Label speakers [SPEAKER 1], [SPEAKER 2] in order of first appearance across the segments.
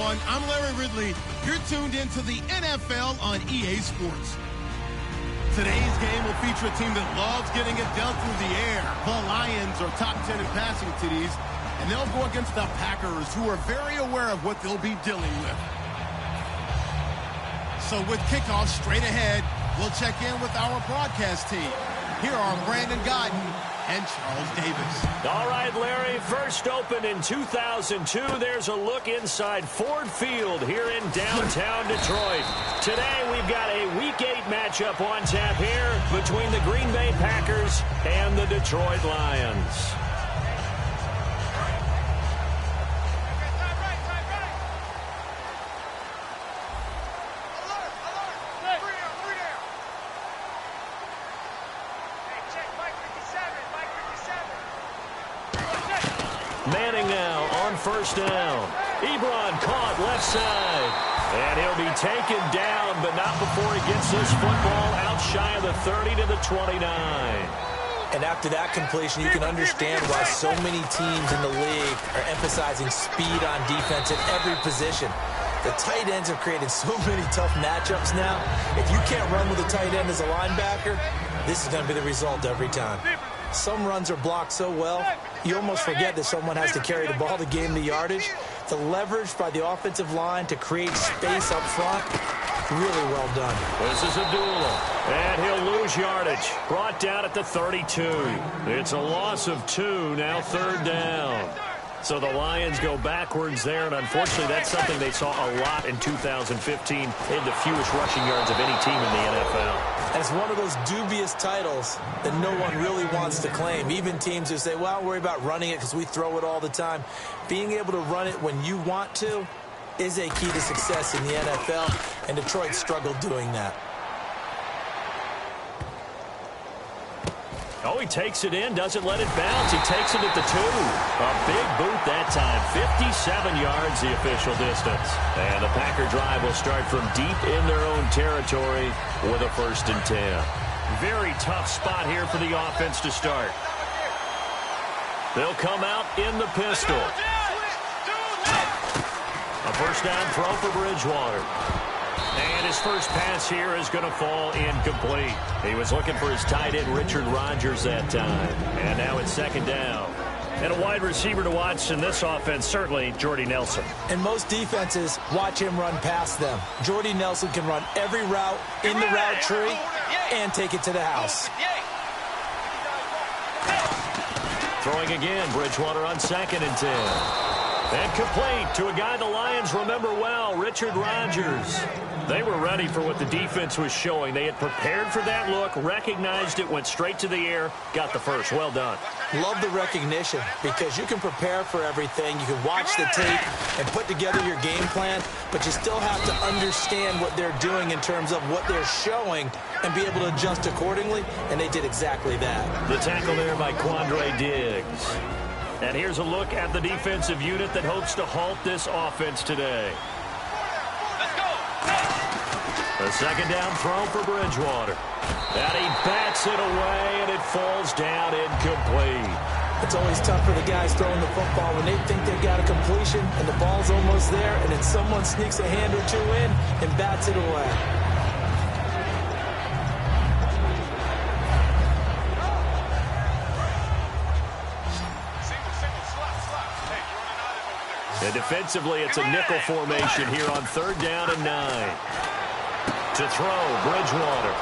[SPEAKER 1] everyone. I'm Larry Ridley. You're tuned into the NFL on EA Sports. Today's game will feature a team that loves getting it done through the air. The Lions are top 10 in passing TDs, and they'll go against the Packers, who are very aware of what they'll be dealing with. So with kickoff straight ahead, we'll check in with our broadcast team. Here are Brandon Godden and Charles Davis.
[SPEAKER 2] All right, Larry, first opened in 2002. There's a look inside Ford Field here in downtown Detroit. Today, we've got a Week 8 matchup on tap here between the Green Bay Packers and the Detroit Lions. Manning now on first down. Ebron caught left side. And he'll be taken down, but not before he gets this football out shy of the 30 to the 29.
[SPEAKER 3] And after that completion, you can understand why so many teams in the league are emphasizing speed on defense at every position. The tight ends have created so many tough matchups now. If you can't run with a tight end as a linebacker, this is going to be the result every time. Some runs are blocked so well, you almost forget that someone has to carry the ball to gain the yardage. The leverage by the offensive line to create space up front, really well done.
[SPEAKER 2] This is Abdullah, and he'll lose yardage. Brought down at the 32. It's a loss of 2, now third down. So the Lions go backwards there, and unfortunately that's something they saw a lot in 2015. They had the fewest rushing yards of any team in the NFL.
[SPEAKER 3] And it's one of those dubious titles that no one really wants to claim. Even teams who say, well, don't worry about running it because we throw it all the time. Being able to run it when you want to is a key to success in the NFL, and Detroit struggled doing that.
[SPEAKER 2] Oh, he takes it in, doesn't let it bounce. He takes it at the 2. A big boot that time. 57 yards, the official distance. And the Packer drive will start from deep in their own territory with a 1st and 10. Very tough spot here for the offense to start. They'll come out in the pistol. A first down throw for Bridgewater. And his first pass here is going to fall incomplete. He was looking for his tight end, Richard Rodgers, that time. And now it's 2nd down. And a wide receiver to watch in this offense, certainly Jordy Nelson.
[SPEAKER 3] And most defenses watch him run past them. Jordy Nelson can run every route in the route tree and take it to the house.
[SPEAKER 2] Throwing again, Bridgewater on 2nd and 10. And complete to a guy the Lions remember well, Richard Rodgers. They were ready for what the defense was showing. They had prepared for that look, recognized it, went straight to the air, got the first. Well done.
[SPEAKER 3] Love the recognition because you can prepare for everything. You can watch the tape and put together your game plan, but you still have to understand what they're doing in terms of what they're showing and be able to adjust accordingly, and they did exactly that. The
[SPEAKER 2] tackle there by Quandre Diggs. And here's a look at the defensive unit that hopes to halt this offense today. A 2nd down throw for Bridgewater. And he bats it away, and it falls down incomplete.
[SPEAKER 3] It's always tough for the guys throwing the football when they think they've got a completion and the ball's almost there, and then someone sneaks a hand or two in and bats it away.
[SPEAKER 2] And defensively, it's a nickel formation here on 3rd down and 9. To throw, Bridgewater.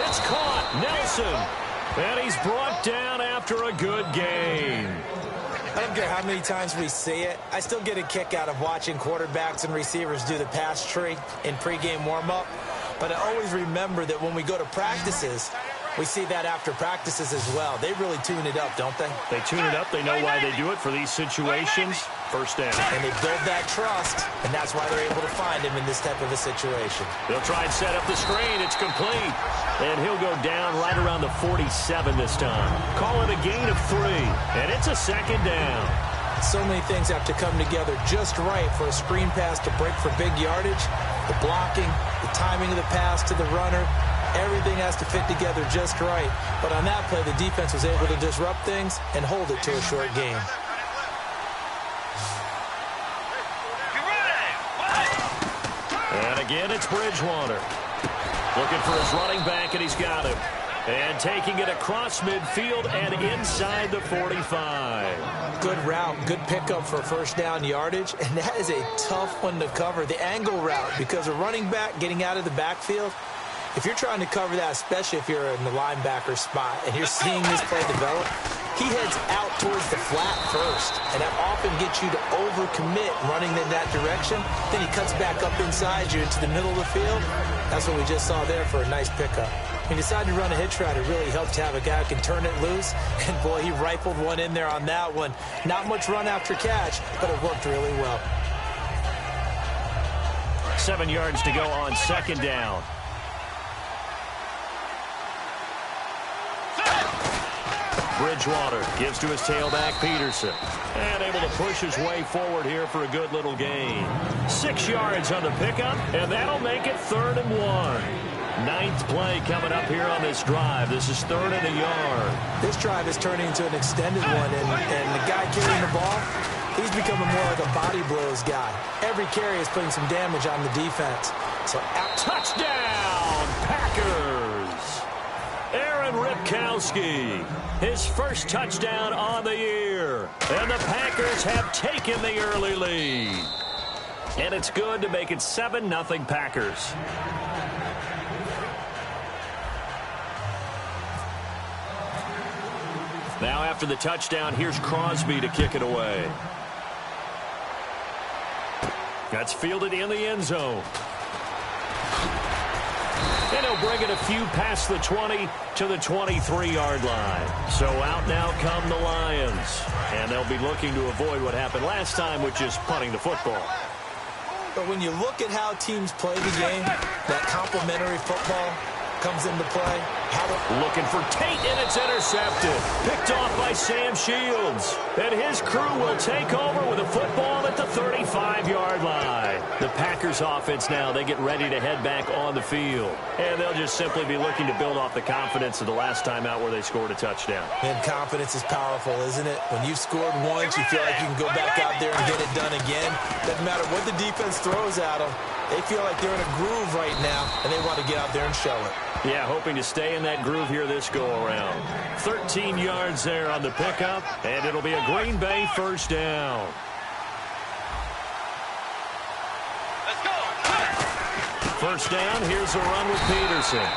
[SPEAKER 2] It's caught, Nelson. And he's brought down after a good gain.
[SPEAKER 3] I don't care how many times we see it. I still get a kick out of watching quarterbacks and receivers do the pass tree in pregame warm-up. But I always remember that when we go to practices, we see that after practices as well. They really tune it up, don't they?
[SPEAKER 2] They tune it up. They know why they do it for these situations. First down.
[SPEAKER 3] And they build that trust, and that's why they're able to find him in this type of a situation.
[SPEAKER 2] They'll try and set up the screen. It's complete. And he'll go down right around the 47 this time. Call it a gain of 3. And it's a 2nd down.
[SPEAKER 3] So many things have to come together just right for a screen pass to break for big yardage. The blocking, the timing of the pass to the runner, everything has to fit together just right. But on that play, the defense was able to disrupt things and hold it to a short game.
[SPEAKER 2] Again, it's Bridgewater. Looking for his running back, and he's got him. And taking it across midfield and inside the 45.
[SPEAKER 3] Good route, good pickup for first down yardage, and that is a tough one to cover. The angle route, because a running back getting out of the backfield, if you're trying to cover that, especially if you're in the linebacker spot and you're seeing this play develop, he heads out towards the flat first, and that often gets you to overcommit running in that direction. Then he cuts back up inside you into the middle of the field. That's what we just saw there for a nice pickup. He decided to run a hitch route. It really helped to have a guy who can turn it loose. And, boy, he rifled one in there on that one. Not much run after catch, but it worked really well.
[SPEAKER 2] 7 yards to go on second down. Bridgewater gives to his tailback, Peterson. And able to push his way forward here for a good little gain. 6 yards on the pickup, and that'll make it 3rd and 1. 9th play coming up here on this drive. This is 3rd and a yard.
[SPEAKER 3] This drive is turning into an extended one, and the guy carrying the ball, he's becoming more like a body blows guy. Every carry is putting some damage on the defense. So
[SPEAKER 2] touchdown, Packers! Aaron Ripkowski, his first touchdown on the year. And the Packers have taken the early lead. And it's good to make it 7-0 Packers. Now after the touchdown, here's Crosby to kick it away. That's fielded in the end zone. And he'll bring it a few past the 20 to the 23-yard line. So out now come the Lions. And they'll be looking to avoid what happened last time, which is punting the football.
[SPEAKER 3] But when you look at how teams play the game, that complementary football comes into play.
[SPEAKER 2] Looking for Tate, and it's intercepted. Picked off by Sam Shields. And his crew will take over with a football at the 35-yard line. The Packers offense now, they get ready to head back on the field. And they'll just simply be looking to build off the confidence of the last time out where they scored a touchdown.
[SPEAKER 3] And confidence is powerful, isn't it? When you've scored once, you feel like you can go back out there and get it done again. Doesn't matter what the defense throws at them. They feel like they're in a groove right now, and they want to get out there and show it.
[SPEAKER 2] Yeah, hoping to stay in that groove here this go-around. 13 yards there on the pickup, and it'll be a Green Bay first down.
[SPEAKER 1] Let's go.
[SPEAKER 2] First down, here's a run with Peterson.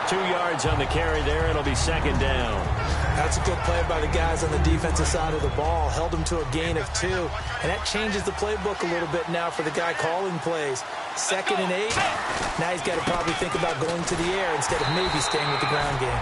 [SPEAKER 2] 2 yards on the carry there, it'll be second down.
[SPEAKER 3] That's a good play by the guys on the defensive side of the ball. Held them to a gain of 2. And that changes the playbook a little bit now for the guy calling plays. 2nd and 8. Now he's got to probably think about going to the air instead of maybe staying with the ground game.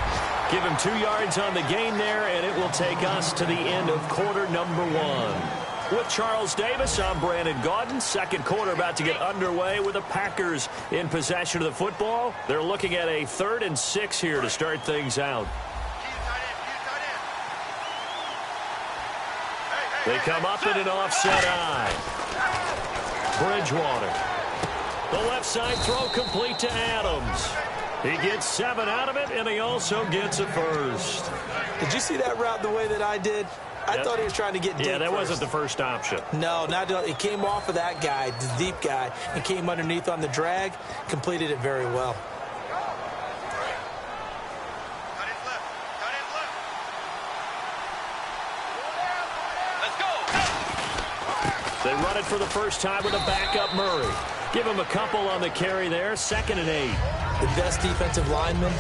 [SPEAKER 2] Give him 2 yards on the gain there, and it will take us to the end of quarter number 1. With Charles Davis, I'm Brandon Gaudin. Second quarter about to get underway with the Packers in possession of the football. They're looking at a 3rd and 6 here to start things out. They come up in an offset eye. Bridgewater. The left side throw complete to Adams. He gets 7 out of it, and he also gets a first.
[SPEAKER 3] Did you see that route the way that I did? I thought he was trying to get deep.
[SPEAKER 2] Yeah, that
[SPEAKER 3] first.
[SPEAKER 2] wasn't the first option.
[SPEAKER 3] No, it came off of that guy, the deep guy, and came underneath on the drag, completed it very well.
[SPEAKER 2] They run it for the first time with a backup Murray. Give him a couple on the carry there. 2nd and 8.
[SPEAKER 3] The best defensive linemen,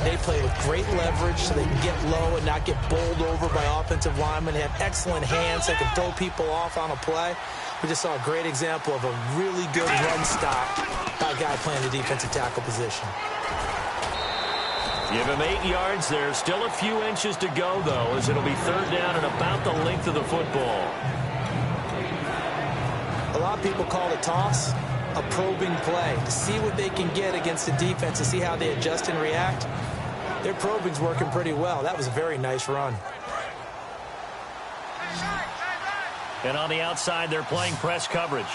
[SPEAKER 3] they play with great leverage so they can get low and not get bowled over by offensive linemen. They have excellent hands. They can throw people off on a play. We just saw a great example of a really good run stop by a guy playing the defensive tackle position.
[SPEAKER 2] Give him 8 yards there. Still a few inches to go, though, as it'll be 3rd down and about the length of the football.
[SPEAKER 3] A lot of people call it toss a probing play to see what they can get against the defense, to see how they adjust and react. Their probing's working pretty well. That was a very nice run.
[SPEAKER 2] And on the outside, they're playing press coverage.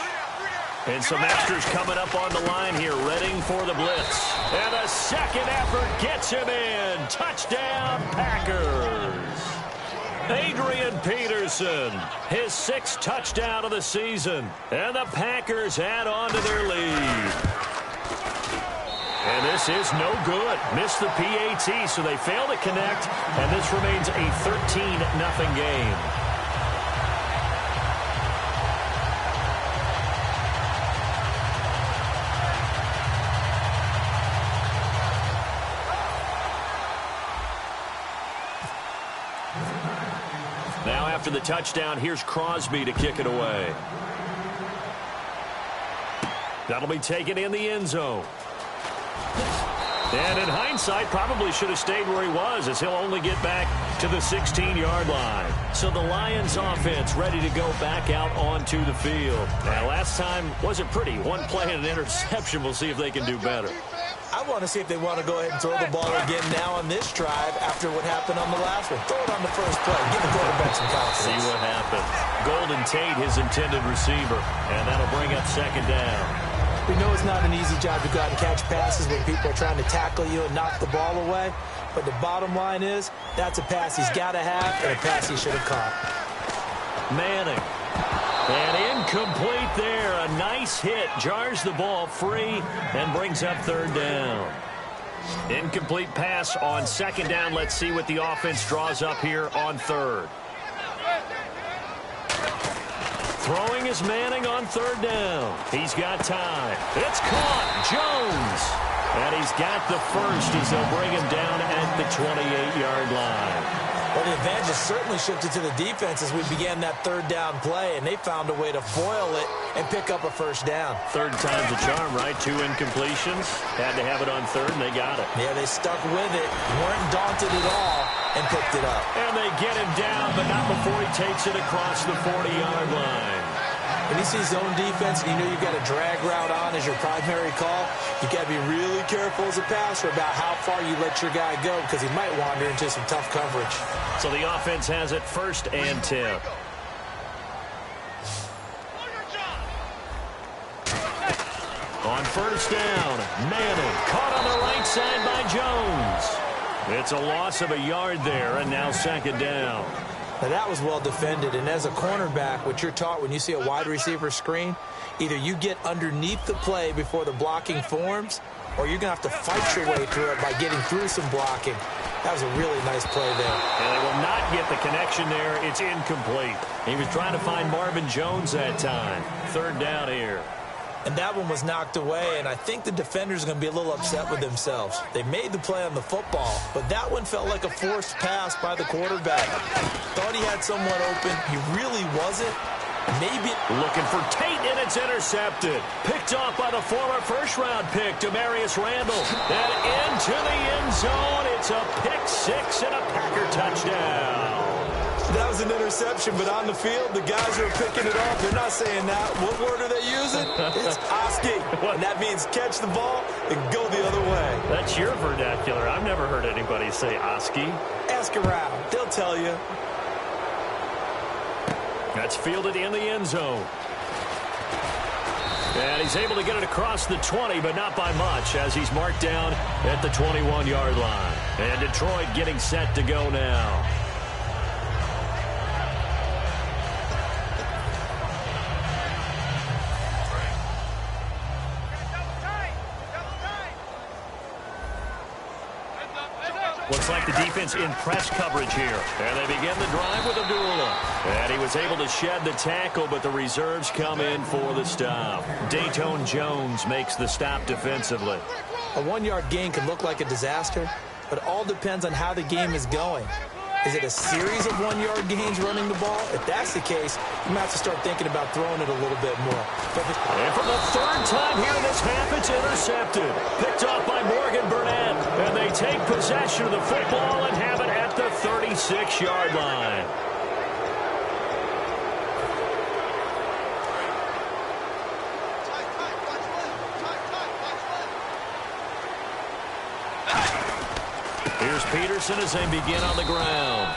[SPEAKER 2] And some extras coming up on the line here, readying for the blitz. And a second effort gets him in. Touchdown, Packers. Adrian Peterson, his 6th touchdown of the season. And the Packers add on to their lead. And this is no good. Missed the PAT, so they fail to connect. And this remains a 13-0 game. Now after the touchdown, here's Crosby to kick it away. That'll be taken in the end zone. And in hindsight, probably should have stayed where he was, as he'll only get back to the 16-yard line. So the Lions offense ready to go back out onto the field. Now, last time wasn't pretty. One play and an interception. We'll see if they can do better.
[SPEAKER 3] I want to see if they want to go ahead and throw the ball again now on this drive after what happened on the last one. Throw it on the first play. Give the quarterback some confidence.
[SPEAKER 2] See what happens. Golden Tate, his intended receiver, and that'll bring up 2nd down.
[SPEAKER 3] We know it's not an easy job to go out and catch passes when people are trying to tackle you and knock the ball away. But the bottom line is, that's a pass he's got to have and a pass he should have caught.
[SPEAKER 2] Manning. And incomplete there. A nice hit. Jars the ball free and brings up 3rd down. Incomplete pass on 2nd down. Let's see what the offense draws up here on 3rd. Throwing is Manning on 3rd down. He's got time. It's caught. Jones. And he's got the first as they'll bring him down at the 28-yard line.
[SPEAKER 3] Well, the advantage has certainly shifted to the defense as we began that 3rd down play, and they found a way to foil it and pick up a 1st down.
[SPEAKER 2] 3rd time's a charm, right? 2 incompletions. Had to have it on 3rd, and they got it.
[SPEAKER 3] Yeah, they stuck with it, weren't daunted at all, and picked it up.
[SPEAKER 2] And they get him down, but not before he takes it across the 40-yard line.
[SPEAKER 3] When you see zone defense and you know you've got a drag route on as your primary call, you got to be really careful as a passer about how far you let your guy go because he might wander into some tough coverage.
[SPEAKER 2] So the offense has it 1st and 10. On 1st down, Manning caught on the right side by Jones. It's a loss of a yard there, and now 2nd down.
[SPEAKER 3] Now, that was well defended, and as a cornerback, what you're taught when you see a wide receiver screen, either you get underneath the play before the blocking forms, or you're going to have to fight your way through it by getting through some blocking. That was a really nice play there.
[SPEAKER 2] And they will not get the connection there. It's incomplete. He was trying to find Marvin Jones that time. 3rd down here.
[SPEAKER 3] And that one was knocked away, and I think the defenders are going to be a little upset with themselves. They made the play on the football, but that one felt like a forced pass by the quarterback. Thought he had someone open. He really wasn't. Maybe.
[SPEAKER 2] Looking for Tate, and it's intercepted. Picked off by the former 1st-round pick, Demarius Randall. And into the end zone. It's a pick-6 and a Packer touchdown.
[SPEAKER 3] That was an interception, but on the field, the guys who are picking it off, they're not saying that. What word are they using? It's Oski. And that means catch the ball and go the other way.
[SPEAKER 2] That's your vernacular. I've never heard anybody say Oski.
[SPEAKER 3] Ask around. They'll tell you.
[SPEAKER 2] That's fielded in the end zone. And he's able to get it across the 20, but not by much, as he's marked down at the 21-yard line. And Detroit getting set to go now. Looks like the defense in press coverage here. And they begin the drive with Abdullah. And he was able to shed the tackle, but the reserves come in for the stop. Dayton Jones makes the stop defensively.
[SPEAKER 3] A 1-yard gain can look like a disaster, but it all depends on how the game is going. Is it a series of 1-yard gains running the ball? If that's the case, you might have to start thinking about throwing it a little bit more.
[SPEAKER 2] And for the 3rd time here this half, it's intercepted. Picked off by Morgan Burnett. And they take possession of the football and have it at the 36-yard line. Here's Peterson as they begin on the ground.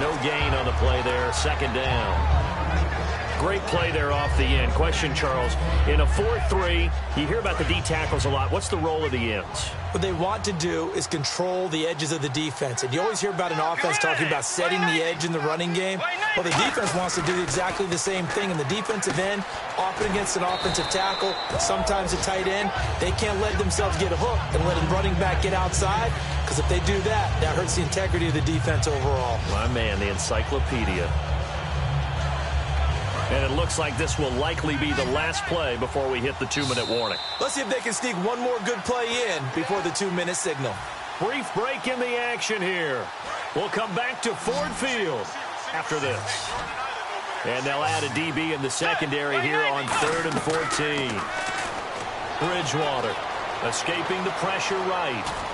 [SPEAKER 2] No gain on the play there. 2nd down. Great play there off the end. Question, Charles, in a 4-3, you hear about the D tackles a lot. What's the role of the ends?
[SPEAKER 3] What they want to do is control the edges of the defense. And you always hear about an offense talking about setting the edge in the running game. Well, the defense wants to do exactly the same thing. In the defensive end, often against an offensive tackle, sometimes a tight end, they can't let themselves get hooked and let a running back get outside, because if they do that, that hurts the integrity of the defense overall.
[SPEAKER 2] My man, the encyclopedia. And it looks like this will likely be the last play before we hit the 2-minute warning.
[SPEAKER 3] Let's see if they can sneak one more good play in before the 2-minute signal.
[SPEAKER 2] Brief break in the action here. We'll come back to Ford Field after this. And they'll add a DB in the secondary here on 3rd and 14. Bridgewater escaping the pressure right.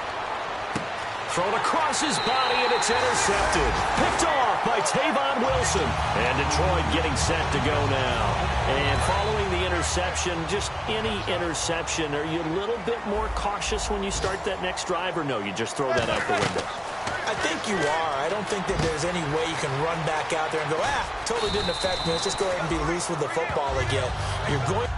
[SPEAKER 2] Thrown across his body, and it's intercepted. Picked off by Tavon Wilson. And Detroit getting set to go now. And following the interception, just any interception, are you a little bit more cautious when you start that next drive, or no, you just throw that out the window?
[SPEAKER 3] I think you are. I don't think that there's any way you can run back out there and go, totally didn't affect me. Let's just go ahead and be loose with the football again. You're going...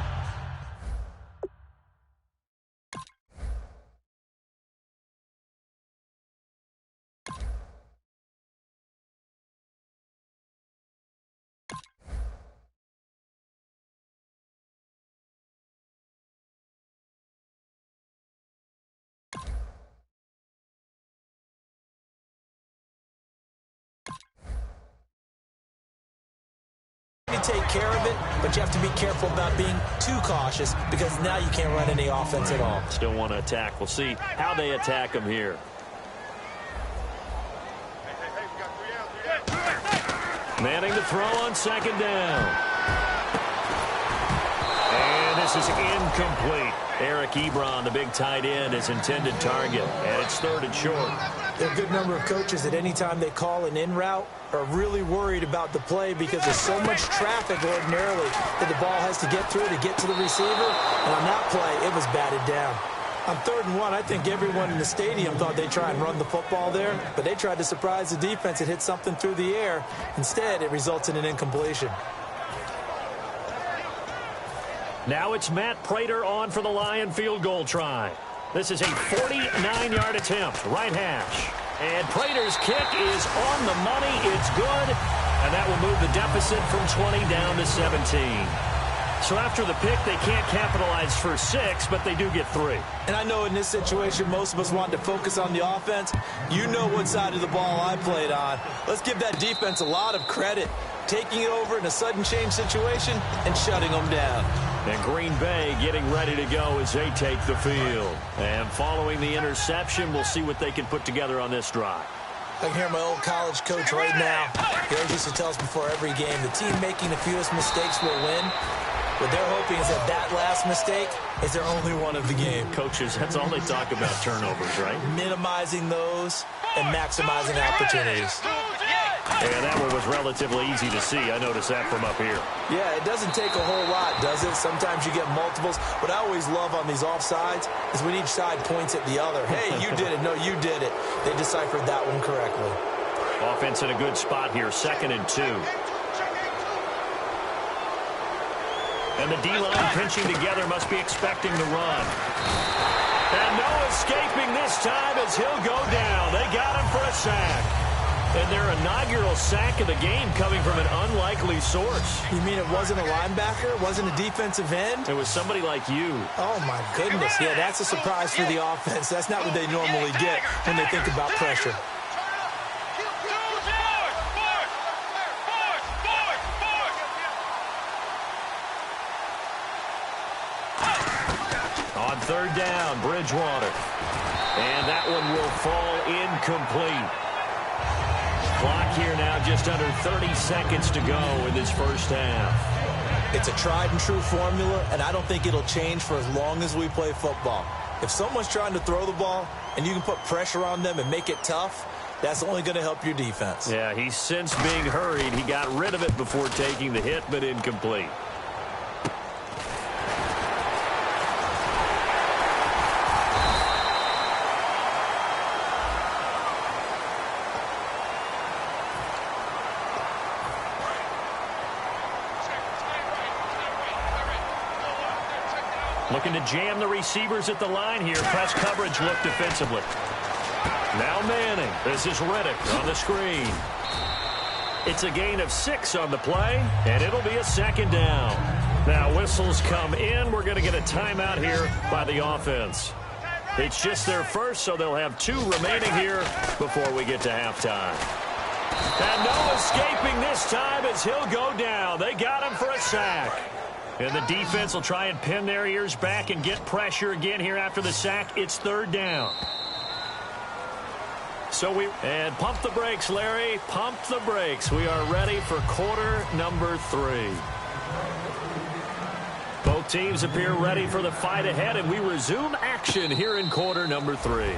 [SPEAKER 3] take care of it, but you have to be careful about being too cautious, because now you can't run any offense at all.
[SPEAKER 2] Still want to attack. We'll see how they attack them here. Manning the throw on 2nd down. And this is incomplete. Eric Ebron, the big tight end, is intended target, and it's 3rd and short.
[SPEAKER 3] There are a good number of coaches that any time they call an in route are really worried about the play, because there's so much traffic ordinarily that the ball has to get through to get to the receiver. And on that play, it was batted down. On 3rd and 1, I think everyone in the stadium thought they'd try and run the football there, but they tried to surprise the defense and hit something through the air. Instead, it results in an incompletion.
[SPEAKER 2] Now it's Matt Prater on for the Lion field goal try. This is a 49-yard attempt, right hash. And Prater's kick is on the money. It's good. And that will move the deficit from 20 down to 17. So after the pick, they can't capitalize for 6, but they do get 3.
[SPEAKER 3] And I know in this situation, most of us want to focus on the offense. You know what side of the ball I played on. Let's give that defense a lot of credit, taking it over in a sudden change situation and shutting them down.
[SPEAKER 2] And Green Bay getting ready to go as they take the field. And following the interception, we'll see what they can put together on this drive.
[SPEAKER 3] I can hear my old college coach right now. He always used to tell us before every game, the team making the fewest mistakes will win. What they're hoping is that last mistake is their only one of the game.
[SPEAKER 2] Coaches, that's all they talk about, turnovers, right?
[SPEAKER 3] Minimizing those and maximizing opportunities.
[SPEAKER 2] And that one was relatively easy to see. I noticed that from up here.
[SPEAKER 3] Yeah, it doesn't take a whole lot, does it? Sometimes you get multiples. What I always love on these offsides is when each side points at the other. Hey, you did it. No, you did it. They deciphered that one correctly.
[SPEAKER 2] Offense in a good spot here, 2nd and 2. And the D-line pinching together, must be expecting the run. And no escaping this time as he'll go down. They got him for a sack. And their inaugural sack of the game coming from an unlikely source.
[SPEAKER 3] You mean it wasn't a linebacker? It wasn't a defensive end?
[SPEAKER 2] It was somebody like you.
[SPEAKER 3] Oh, my goodness. Yeah, that's a surprise for the offense. That's not what they normally get when they think about pressure.
[SPEAKER 2] On 3rd down, Bridgewater. And that one will fall incomplete. Clock here now, just under 30 seconds to go in this first half.
[SPEAKER 3] It's a tried and true formula, and I don't think it'll change for as long as we play football. If someone's trying to throw the ball and you can put pressure on them and make it tough, that's only going to help your defense.
[SPEAKER 2] Yeah, he's since being hurried. He got rid of it before taking the hit, but incomplete. Looking to jam the receivers at the line here. Press coverage look defensively. Now Manning. This is Riddick on the screen. It's a gain of 6 on the play, and it'll be a second down. Now whistles come in. We're going to get a timeout here by the offense. It's just their first, so they'll have 2 remaining here before we get to halftime. And no escaping this time as he'll go down. They got him for a sack. And the defense will try and pin their ears back and get pressure again here after the sack. It's 3rd down. And pump the brakes, Larry. Pump the brakes. We are ready for quarter number 3. Both teams appear ready for the fight ahead, and we resume action here in quarter number 3.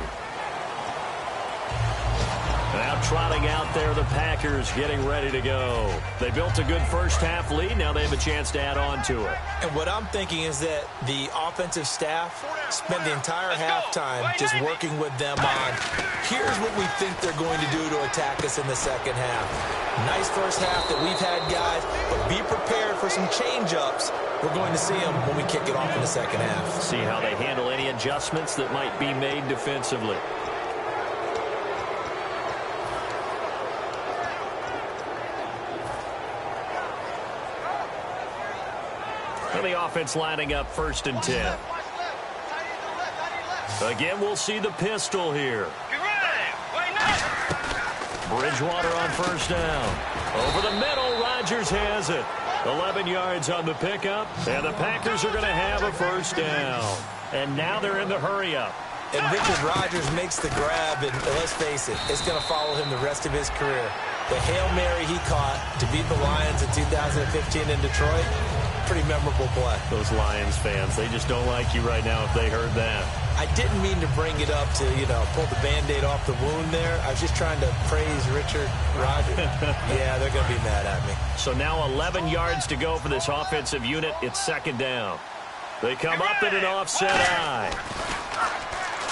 [SPEAKER 2] Now trotting out there, the Packers getting ready to go. They built a good first-half lead. Now they have a chance to add on to it.
[SPEAKER 3] And what I'm thinking is that the offensive staff spent the entire halftime just working with them on, here's what we think they're going to do to attack us in the second half. Nice first half that we've had, guys, but be prepared for some change-ups. We're going to see them when we kick it off in the second half.
[SPEAKER 2] See how they handle any adjustments that might be made defensively. And the offense lining up 1st and 10. Again, we'll see the pistol here. Bridgewater on 1st down. Over the middle, Rodgers has it. 11 yards on the pickup, and the Packers are going to have a 1st down. And now they're in the hurry-up.
[SPEAKER 3] And Richard Rodgers makes the grab, and let's face it, it's going to follow him the rest of his career. The Hail Mary he caught to beat the Lions in 2015 in Detroit, pretty memorable play.
[SPEAKER 2] Those Lions fans, they just don't like you right now if they heard that.
[SPEAKER 3] I didn't mean to bring it up to, pull the Band-Aid off the wound there. I was just trying to praise Richard Rodgers. Yeah, they're going to be mad at me.
[SPEAKER 2] So now 11 yards to go for this offensive unit. It's 2nd down. They come up in an offset eye.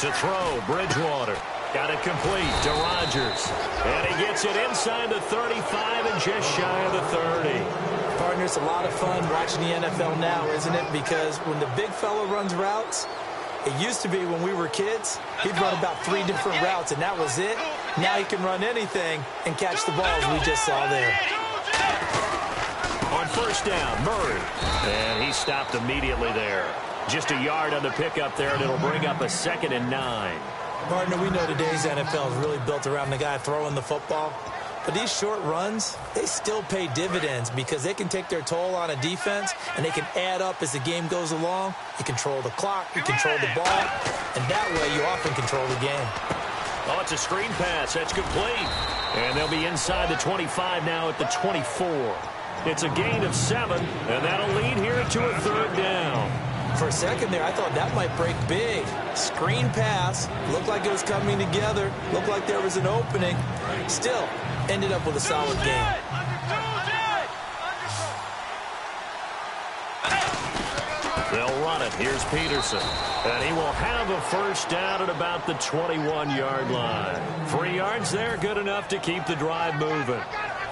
[SPEAKER 2] To throw, Bridgewater. Got it complete to Rodgers. And he gets it inside the 35 and just shy of the 30.
[SPEAKER 3] Partner, it's a lot of fun watching the NFL now, isn't it? Because when the big fella runs routes, it used to be when we were kids, he'd run about 3 different routes, and that was it. Now he can run anything and catch the balls we just saw there.
[SPEAKER 2] On 1st down, Murray. And he stopped immediately there. Just a yard on the pickup there, and it'll bring up a 2nd and 9.
[SPEAKER 3] Partner, we know today's NFL is really built around the guy throwing the football. But these short runs, they still pay dividends because they can take their toll on a defense, and they can add up as the game goes along. You control the clock, you control the ball, and that way you often control the game.
[SPEAKER 2] Oh, it's a screen pass. That's complete. And they'll be inside the 25 now at the 24. It's a gain of 7, and that'll lead here to a 3rd down.
[SPEAKER 3] For a second there, I thought that might break big. Screen pass. Looked like it was coming together. Looked like there was an opening. Still, ended up with a solid game.
[SPEAKER 2] They'll run it. Here's Peterson. And he will have a 1st down at about the 21-yard line. 3 yards there, good enough to keep the drive moving.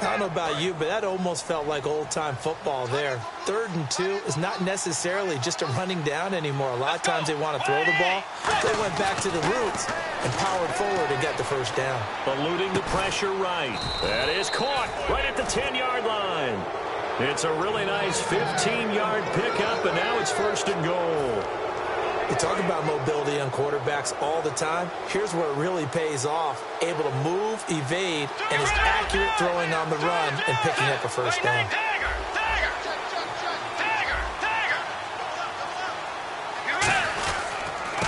[SPEAKER 3] I don't know about you, but that almost felt like old-time football there. 3rd and 2 is not necessarily just a running down anymore. A lot of times they want to throw the ball. They went back to the roots and powered forward and got the 1st down.
[SPEAKER 2] Eluding the pressure right. That is caught right at the 10-yard line. It's a really nice 15-yard pickup, and now it's 1st and goal.
[SPEAKER 3] You talk about mobility on quarterbacks all the time. Here's where it really pays off. Able to move, evade, and is accurate throwing on the run and picking up a 1st down.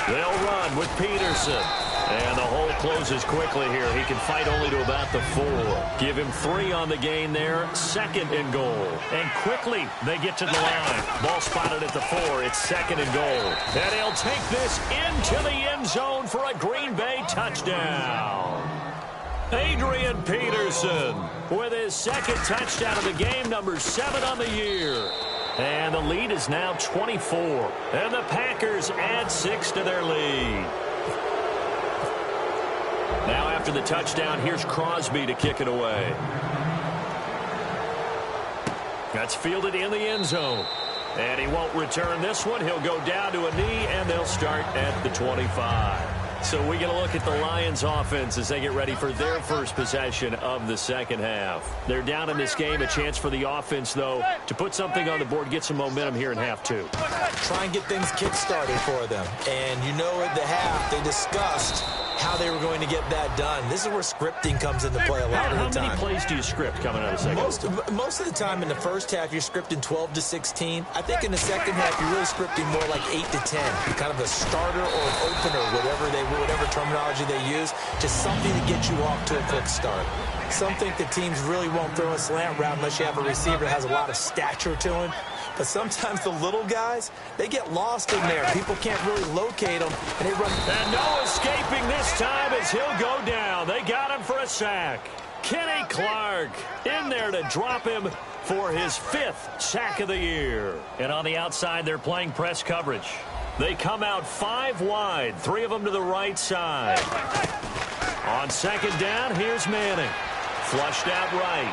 [SPEAKER 2] They'll run with Peterson. And the hole closes quickly here. He can fight only to about the 4. Give him 3 on the gain there. 2nd and goal. And quickly they get to the line. Ball spotted at the 4. It's 2nd and goal. And he'll take this into the end zone for a Green Bay touchdown. Adrian Peterson with his 2nd touchdown of the game, number 7 on the year. And the lead is now 24. And the Packers add 6 to their lead. Now after the touchdown, here's Crosby to kick it away. That's fielded in the end zone. And he won't return this one. He'll go down to a knee, and they'll start at the 25. So we get a look at the Lions offense as they get ready for their first possession of the second half. They're down in this game. A chance for the offense, though, to put something on the board, get some momentum here in half two.
[SPEAKER 3] Try and get things kick-started for them. And you know at the half they discussed how they were going to get that done. This is where scripting comes into play a lot of the time.
[SPEAKER 2] How many plays do you script coming out of the second?
[SPEAKER 3] Most of the time in the first half, you're scripting 12 to 16. I think in the second half, you're really scripting more like 8 to 10. Kind of a starter or an opener, whatever terminology they use, just something to get you off to a quick start. Some think that teams really won't throw a slant route unless you have a receiver that has a lot of stature to him. But sometimes the little guys, they get lost in there. People can't really locate them, and they run.
[SPEAKER 2] And no escaping this time as he'll go down. They got him for a sack. Kenny Clark in there to drop him for his 5th sack of the year. And on the outside, they're playing press coverage. They come out 5 wide, 3 of them to the right side. On second down, here's Manning. Flushed out right.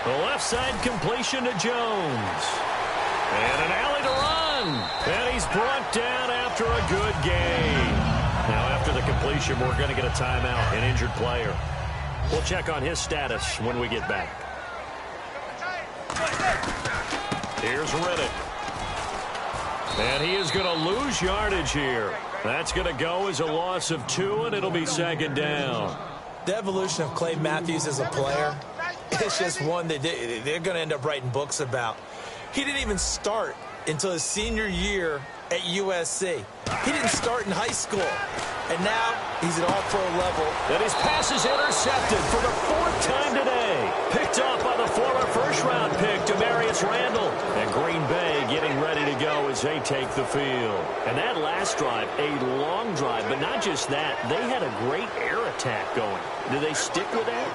[SPEAKER 2] The left side completion to Jones. And an alley to run. And he's brought down after a good gain. Now, after the completion, we're going to get a timeout, an injured player. We'll check on his status when we get back. Here's Riddick. And he is going to lose yardage here. That's going to go as a loss of 2, and it'll be second down.
[SPEAKER 3] The evolution of Clay Matthews as a player, it's just one that they're going to end up writing books about. He didn't even start until his senior year at USC. He didn't start in high school. And now he's at all-pro level.
[SPEAKER 2] And his pass is intercepted for the 4th time today. Picked off by the former first-round pick, Demarius Randall. And Green Bay getting ready to go as they take the field. And that last drive, a long drive, but not just that. They had a great air attack going. Do they stick with that?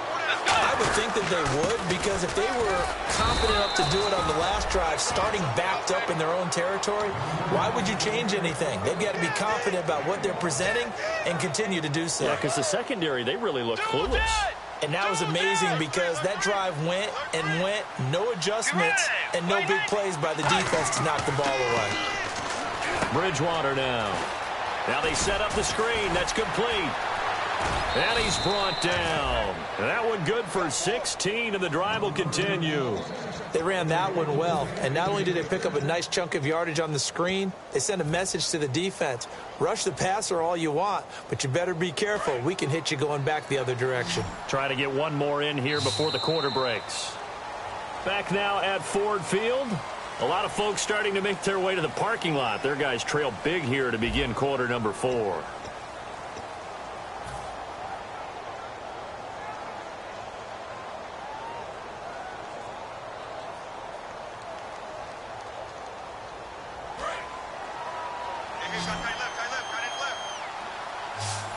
[SPEAKER 3] I would think that they would, because if they were confident enough to do it on the last drive, starting backed up in their own territory, why would you change anything? They've got to be confident about what they're presenting and continue to do so.
[SPEAKER 2] Yeah, because the secondary, they really look clueless.
[SPEAKER 3] And that was amazing because that drive went and went, no adjustments, and no big plays by the defense to knock the ball away.
[SPEAKER 2] Bridgewater now. Now they set up the screen. That's complete. And he's brought down. That one good for 16, and the drive will continue.
[SPEAKER 3] They ran that one well, and not only did they pick up a nice chunk of yardage on the screen, they sent a message to the defense. Rush the passer all you want, but you better be careful. We can hit you going back the other direction.
[SPEAKER 2] Try to get one more in here before the quarter breaks. Back now at Ford Field. A lot of folks starting to make their way to the parking lot. Their guys trail big here to begin quarter number 4.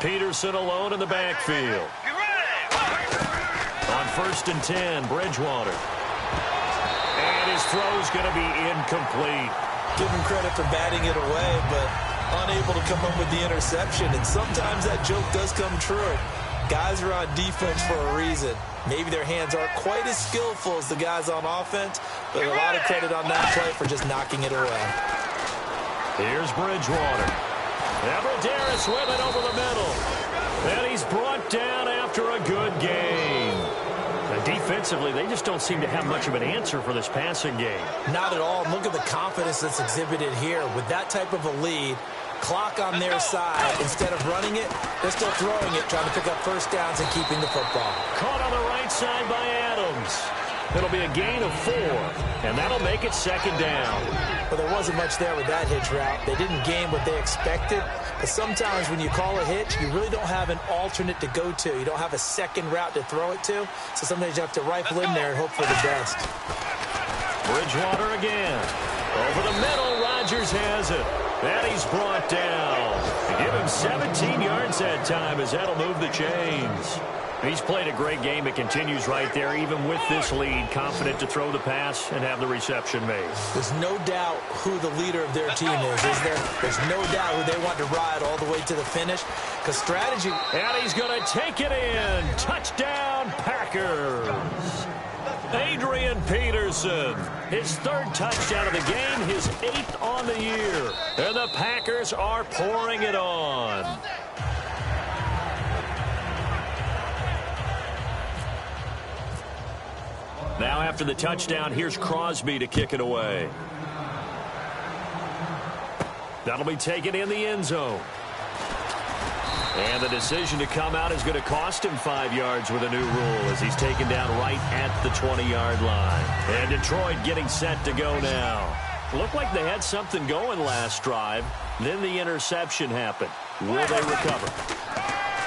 [SPEAKER 2] Peterson alone in the backfield. On 1st and 10, Bridgewater. And his throw's going to be incomplete.
[SPEAKER 3] Give him credit for batting it away, but unable to come up with the interception. And sometimes that joke does come true. Guys are on defense for a reason. Maybe their hands aren't quite as skillful as the guys on offense, but a lot of credit on that play for just knocking it away.
[SPEAKER 2] Here's Bridgewater. Everderis with it over the middle. And he's brought down after a good game. And defensively, they just don't seem to have much of an answer for this passing game.
[SPEAKER 3] Not at all. Look at the confidence that's exhibited here. With that type of a lead, clock on their side, instead of running it, they're still throwing it, trying to pick up first downs and keeping the football.
[SPEAKER 2] Caught on the right side by Adams. It'll be a gain of 4, and that'll make it second down.
[SPEAKER 3] Well, there wasn't much there with that hitch route. They didn't gain what they expected. But sometimes when you call a hitch, you really don't have an alternate to go to. You don't have a second route to throw it to. So sometimes you have to rifle in there and hope for the best.
[SPEAKER 2] Bridgewater again. Over the middle, Rodgers has it. And he's brought down. They give him 17 yards that time as that'll move the chains. He's played a great game. It continues right there, even with this lead, confident to throw the pass and have the reception made.
[SPEAKER 3] There's no doubt who the leader of their team is there? There's no doubt who they want to ride all the way to the finish. Because strategy...
[SPEAKER 2] And he's going to take it in. Touchdown, Packers. Adrian Peterson, his third touchdown of the game, his 8th on the year. And the Packers are pouring it on. Now after the touchdown, here's Crosby to kick it away. That'll be taken in the end zone. And the decision to come out is going to cost him 5 yards with a new rule as he's taken down right at the 20-yard line. And Detroit getting set to go now. Looked like they had something going last drive. Then the interception happened. Will they recover?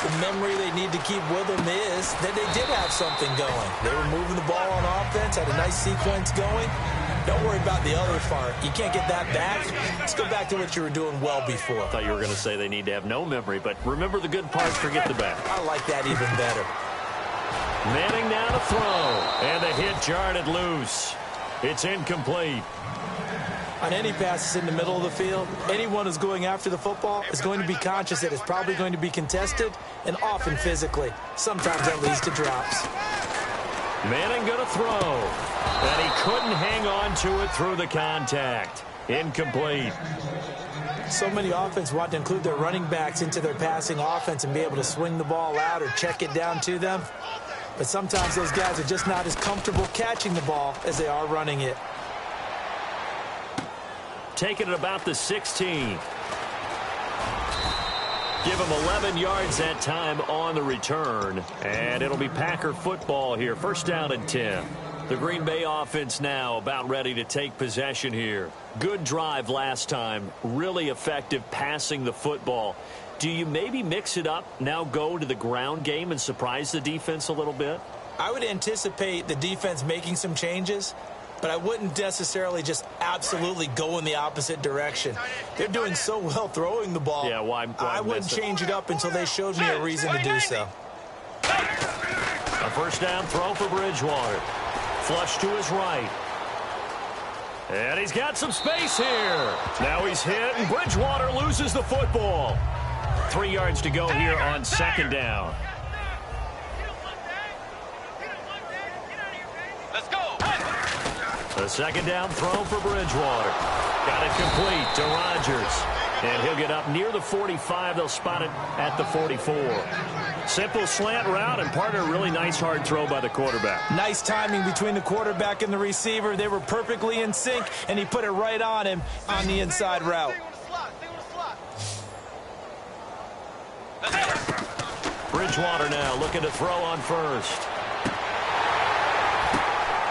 [SPEAKER 3] The memory they need to keep with them is that they did have something going. They were moving the ball on offense, had a nice sequence going. Don't worry about the other part. You can't get that back. Let's go back to what you were doing well before.
[SPEAKER 2] I thought you were going to say they need to have no memory, but remember the good parts, forget the bad.
[SPEAKER 3] I like that even better.
[SPEAKER 2] Manning now to throw, and the hit jarred loose. It's incomplete.
[SPEAKER 3] On any passes in the middle of the field, anyone who's going after the football is going to be conscious that it's probably going to be contested and often physically. Sometimes that leads to drops.
[SPEAKER 2] Manning going to throw, and he couldn't hang on to it through the contact. Incomplete.
[SPEAKER 3] So many offenses want to include their running backs into their passing offense and be able to swing the ball out or check it down to them. But sometimes those guys are just not as comfortable catching the ball as they are running it.
[SPEAKER 2] Taking it about the 16. Give him 11 yards that time on the return. And it'll be Packer football here. First down and 10. The Green Bay offense now about ready to take possession here. Good drive last time. Really effective passing the football. Do you maybe mix it up, now go to the ground game and surprise the defense a little bit?
[SPEAKER 3] I would anticipate the defense making some changes, but I wouldn't necessarily just absolutely go in the opposite direction. They're doing so well throwing the ball.
[SPEAKER 2] Yeah, why
[SPEAKER 3] I wouldn't change it up until they showed me a reason to do so.
[SPEAKER 2] A first down throw for Bridgewater. Flush to his right. And he's got some space here. Now he's hit, and Bridgewater loses the football. 3 yards to go here on second down.
[SPEAKER 4] Let's go.
[SPEAKER 2] A second down throw for Bridgewater. Got it complete to Rodgers. And he'll get up near the 45. They'll spot it at the 44. Simple slant route, and part of a really nice hard throw by the quarterback.
[SPEAKER 3] Nice timing between the quarterback and the receiver. They were perfectly in sync, and he put it right on him on the inside route.
[SPEAKER 2] Bridgewater now looking to throw on first.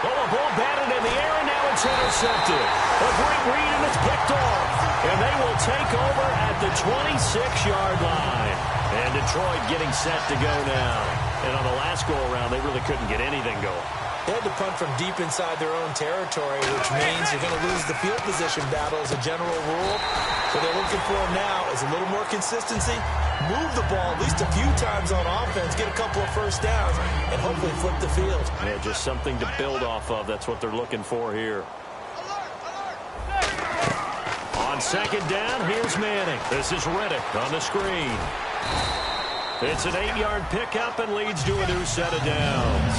[SPEAKER 2] Oh, a ball batted in the air, and now it's intercepted. A great read, and it's picked off. And they will take over at the 26-yard line. And Detroit getting set to go now. And on the last go-around, they really couldn't get anything going.
[SPEAKER 3] They had to punt from deep inside their own territory, which means you're going to lose the field position battle as a general rule. What they're looking for now is a little more consistency, move the ball at least a few times on offense, get a couple of first downs, and hopefully flip the field.
[SPEAKER 2] Yeah, just something to build off of. That's what they're looking for here. On second down, here's Manning. This is Riddick on the screen. It's an 8-yard pickup and leads to a new set of downs.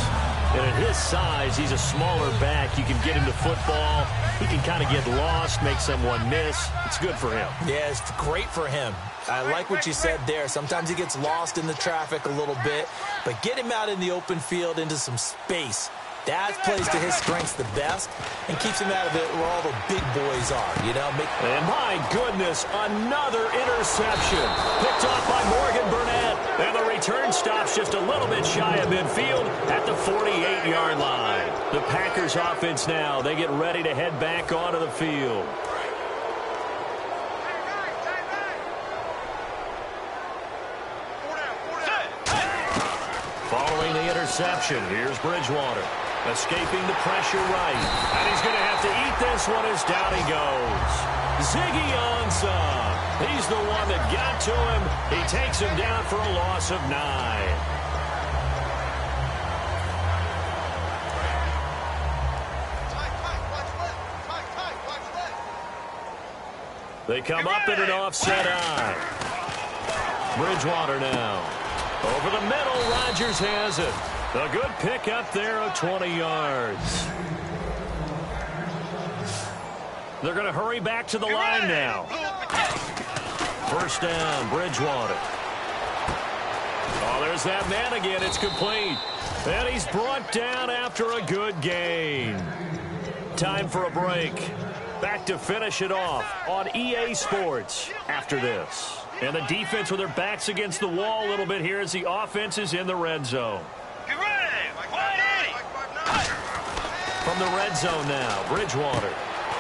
[SPEAKER 2] And at his size, he's a smaller back. You can get him the football. He can kind of get lost, make someone miss. It's good for him.
[SPEAKER 3] Yeah, it's great for him. I like what you said there. Sometimes he gets lost in the traffic a little bit, but get him out in the open field into some space. That plays to his strengths the best and keeps him out of it where all the big boys are, you know.
[SPEAKER 2] And my goodness, another interception. Picked off by Morgan Burnett. And the return stops just a little bit shy of midfield at the 48-yard line. The Packers offense now, they get ready to head back onto the field. Following the interception, here's Bridgewater. Escaping the pressure right. And he's going to have to eat this one as down he goes. Ziggy Ansah. He's the one that got to him. He takes him down for a loss of 9. They come up in an offset eye. Bridgewater now. Over the middle, Rodgers has it. A good pick up there of 20 yards. They're going to hurry back to the line now. First down, Bridgewater. Oh, there's that man again. It's complete. And he's brought down after a good gain. Time for a break. Back to finish it off on EA Sports after this. And the defense with their backs against the wall a little bit here as the offense is in the red zone. From the red zone now, Bridgewater.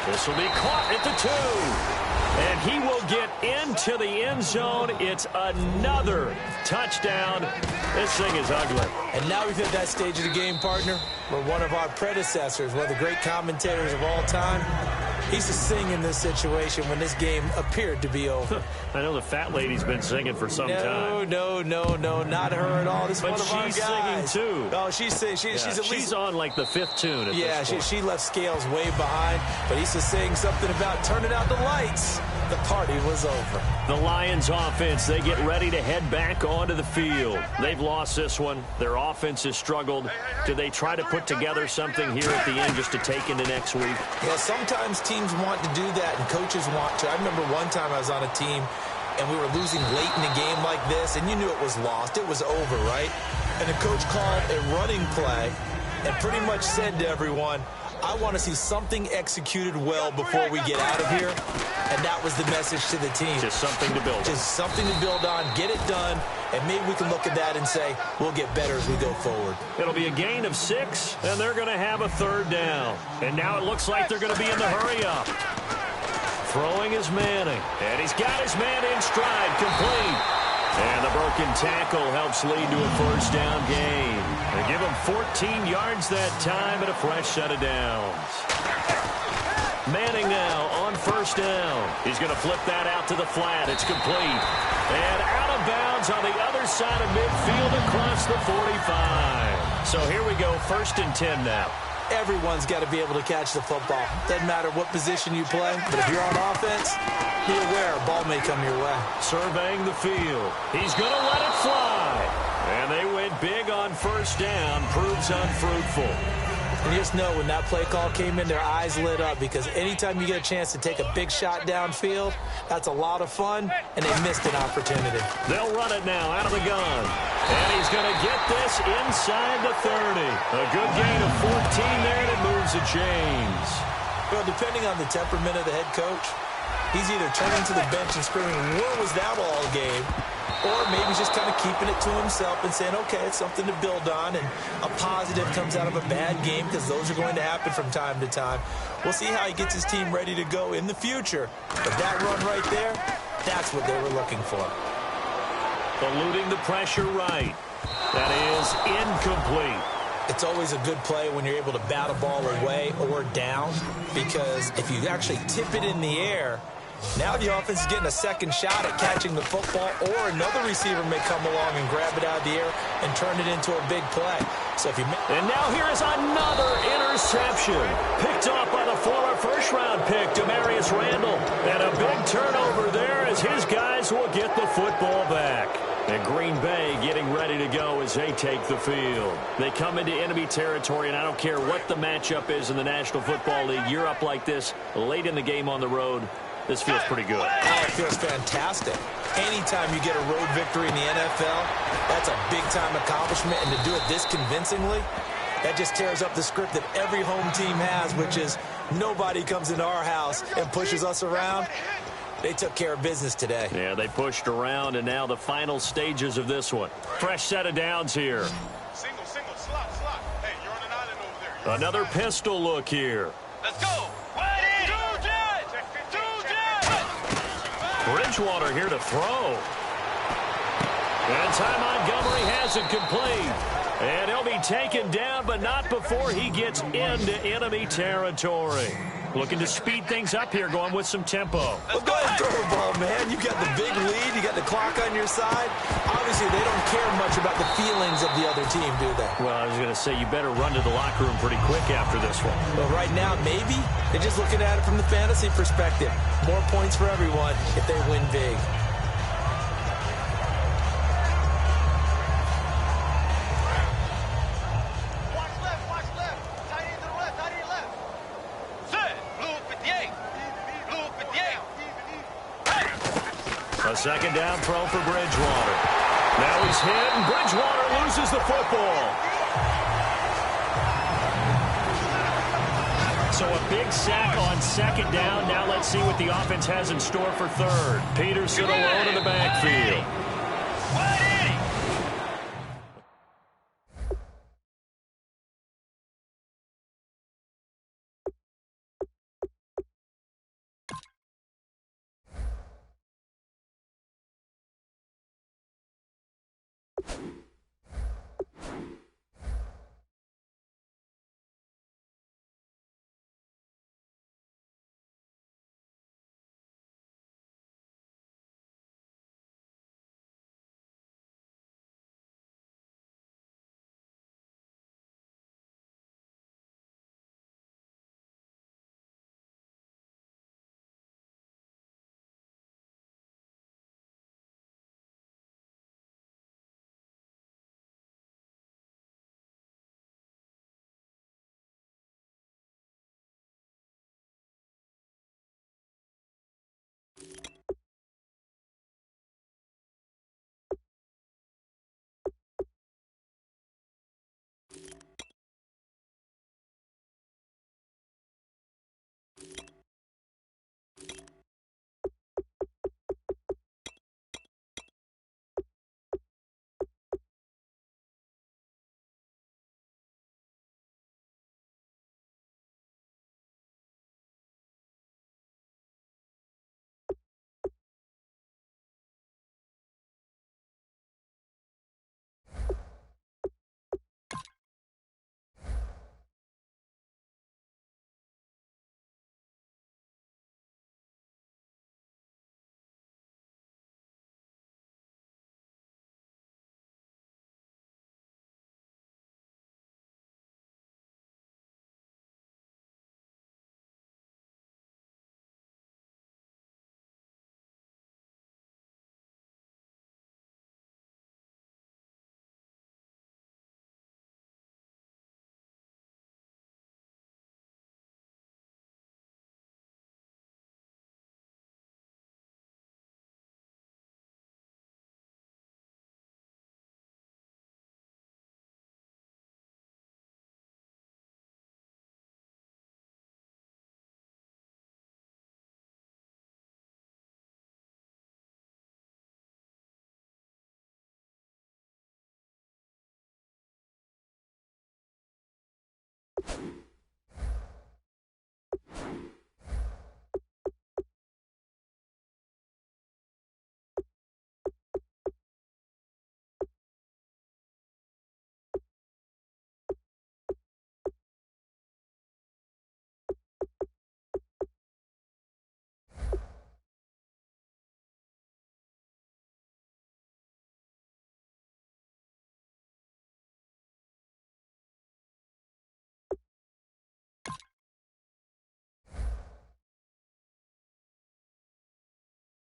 [SPEAKER 2] This will be caught at the 2. And he will get into the end zone. It's another touchdown. This thing is ugly.
[SPEAKER 3] And now we've hit that stage of the game, partner, where one of our predecessors, one of the great commentators of all time, he used to sing in this situation when this game appeared to be over.
[SPEAKER 2] I know the fat lady's been singing for some time.
[SPEAKER 3] No, not her at all. This is one of our guys.
[SPEAKER 2] But she's singing too.
[SPEAKER 3] Oh, she's at least...
[SPEAKER 2] She's on like the 5th tune at this point.
[SPEAKER 3] She left Scales way behind, but he used to sing something about turning out the lights. The party was over.
[SPEAKER 2] The Lions offense, they get ready to head back onto the field. They've lost this one. Their offense has struggled. Do they try to put together something here at the end just to take into next week?
[SPEAKER 3] Yeah, sometimes teams want to do that and coaches want to. I remember one time I was on a team and we were losing late in a game like this, and you knew it was lost. It was over, right? And the coach called a running play and pretty much said to everyone, I want to see something executed well before we get out of here. And that was the message to the team.
[SPEAKER 2] Just something to build on.
[SPEAKER 3] Just something to build on, get it done, and maybe we can look at that and say, we'll get better as we go forward.
[SPEAKER 2] It'll be a gain of 6, and they're going to have a 3rd down. And now it looks like they're going to be in the hurry-up. Throwing is Manning, and he's got his man in stride, complete. And the broken tackle helps lead to a 1st down gain. They give him 14 yards that time and a fresh set of downs. Manning now on 1st down. He's going to flip that out to the flat. It's complete. And out of bounds on the other side of midfield across the 45. So here we go, 1st and 10 now.
[SPEAKER 3] Everyone's got to be able to catch the football. Doesn't matter what position you play, but if you're on offense, be aware a ball may come your way.
[SPEAKER 2] Surveying the field. He's going to let it fly. And they went big on 1st down. Proves unfruitful.
[SPEAKER 3] And you just know when that play call came in, their eyes lit up because anytime you get a chance to take a big shot downfield, that's a lot of fun, and they missed an opportunity.
[SPEAKER 2] They'll run it now out of the gun. And he's going to get this inside the 30. A good gain of 14 there, and it moves the chains.
[SPEAKER 3] Well, depending on the temperament of the head coach, he's either turning to the bench and screaming, where was that all game? Or maybe he's just kind of keeping it to himself and saying, okay, it's something to build on, and a positive comes out of a bad game because those are going to happen from time to time. We'll see how he gets his team ready to go in the future. But that run right there, that's what they were looking for.
[SPEAKER 2] Eluding the pressure right. That is incomplete.
[SPEAKER 3] It's always a good play when you're able to bat a ball away or down, because if you actually tip it in the air, now the offense is getting a second shot at catching the football, or another receiver may come along and grab it out of the air and turn it into a big play. So if you
[SPEAKER 2] and now here is another interception. Picked off by the former first-round pick, Demarius Randall. And a big turnover there as his guys will get the football back. And Green Bay getting ready to go as they take the field. They come into enemy territory, and I don't care what the matchup is in the National Football League. You're up like this late in the game on the road. This feels pretty good.
[SPEAKER 3] Oh, it feels fantastic. Anytime you get a road victory in the NFL, that's a big-time accomplishment, and to do it this convincingly, that just tears up the script that every home team has, which is nobody comes into our house and pushes us around. They took care of business today.
[SPEAKER 2] Yeah, they pushed around, and now the final stages of this one. Fresh set of downs here.
[SPEAKER 4] Single, slot. Hey, you're on an island over there.
[SPEAKER 2] Another pistol look here.
[SPEAKER 4] Let's go.
[SPEAKER 2] Bridgewater here to throw. And Ty Montgomery has it complete. And he'll be taken down, but not before he gets into enemy territory. Looking to speed things up here, going with some tempo.
[SPEAKER 3] Well, go ahead and throw the ball, man. You got the big lead. You got the clock on your side. Obviously, they don't care much about the feelings of the other team, do they?
[SPEAKER 2] Well, I was going to say, you better run to the locker room pretty quick after this one.
[SPEAKER 3] Well, right now, maybe. They're just looking at it from the fantasy perspective. More points for everyone if they win big.
[SPEAKER 2] A second down throw for Bridgewater. Now he's hit, and Bridgewater loses the football. So a big sack on second down. Now let's see what the offense has in store for third. Peterson alone in the backfield.